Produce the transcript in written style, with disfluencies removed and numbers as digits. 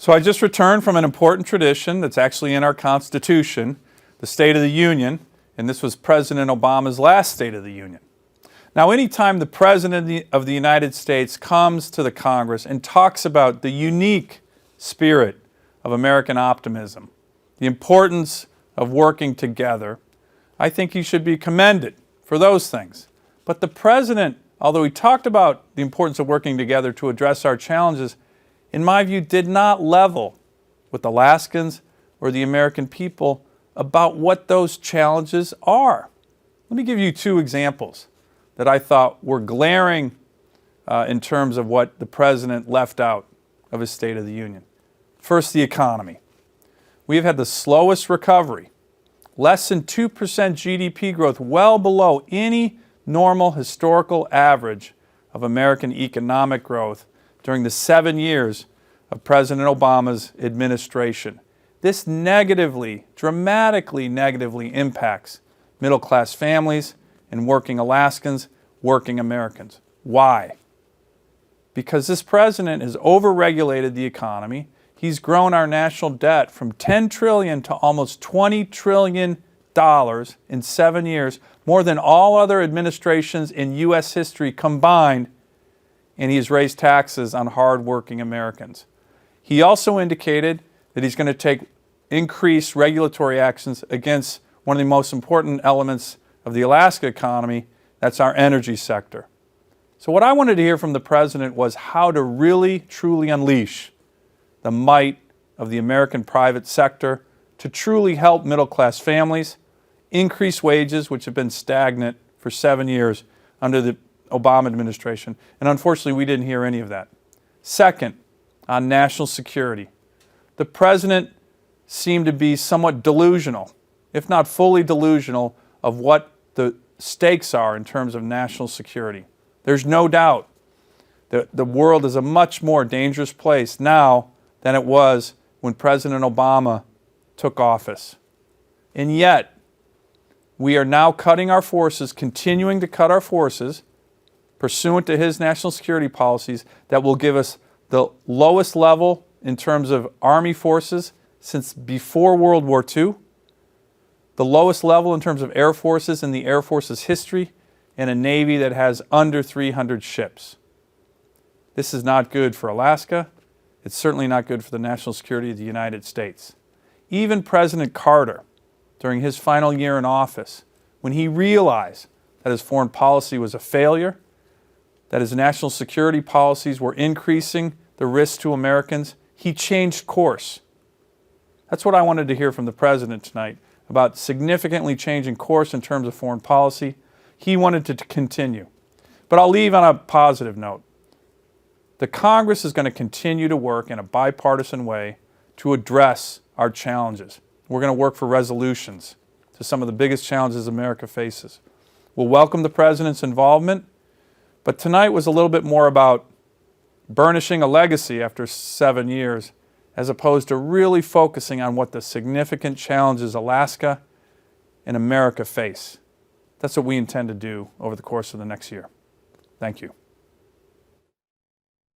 So I just returned from an important tradition that's actually in our Constitution, the State of the Union, and this was President Obama's last State of the Union. Now, anytime the President of the United States comes to the Congress and talks about the unique spirit of American optimism, the importance of working together, I think he should be commended for those things. But the President, although he talked about the importance of working together to address our challenges, in my view, did not level with Alaskans or the American people about what those challenges are. Let me give you two examples that I thought were glaring in terms of what the President left out of his State of the Union. First, the economy. We have had the slowest recovery, less than 2% GDP growth, well below any normal historical average of American economic growth during the 7 years of President Obama's administration. This dramatically negatively impacts middle-class families and working Alaskans, working Americans. Why? Because this president has overregulated the economy. He's grown our national debt from $10 trillion to almost $20 trillion in 7 years, more than all other administrations in U.S. history combined, and he has raised taxes on hard-working Americans. He also indicated that he's going to take increased regulatory actions against one of the most important elements of the Alaska economy, that's our energy sector. So what I wanted to hear from the President was how to really, truly unleash the might of the American private sector to truly help middle-class families, increase wages, which have been stagnant for 7 years under the Obama administration. And unfortunately, we didn't hear any of that. Second, on national security. The President seemed to be somewhat delusional, if not fully delusional, of what the stakes are in terms of national security. There's no doubt that the world is a much more dangerous place now than it was when President Obama took office. And yet, we are now cutting our forces, continuing to cut our forces, pursuant to his national security policies that will give us the lowest level in terms of Army forces since before World War II, the lowest level in terms of Air Forces in the Air Force's history, and a Navy that has under 300 ships. This is not good for Alaska. It's certainly not good for the national security of the United States. Even President Carter, during his final year in office, when he realized that his foreign policy was a failure, that his national security policies were increasing the risk to Americans, he changed course. That's what I wanted to hear from the President tonight, about significantly changing course in terms of foreign policy. He wanted to continue. But I'll leave on a positive note. The Congress is going to continue to work in a bipartisan way to address our challenges. We're going to work for resolutions to some of the biggest challenges America faces. We'll welcome the President's involvement, but tonight was a little bit more about burnishing a legacy after 7 years, as opposed to really focusing on what the significant challenges Alaska and America face. That's what we intend to do over the course of the next year. Thank you.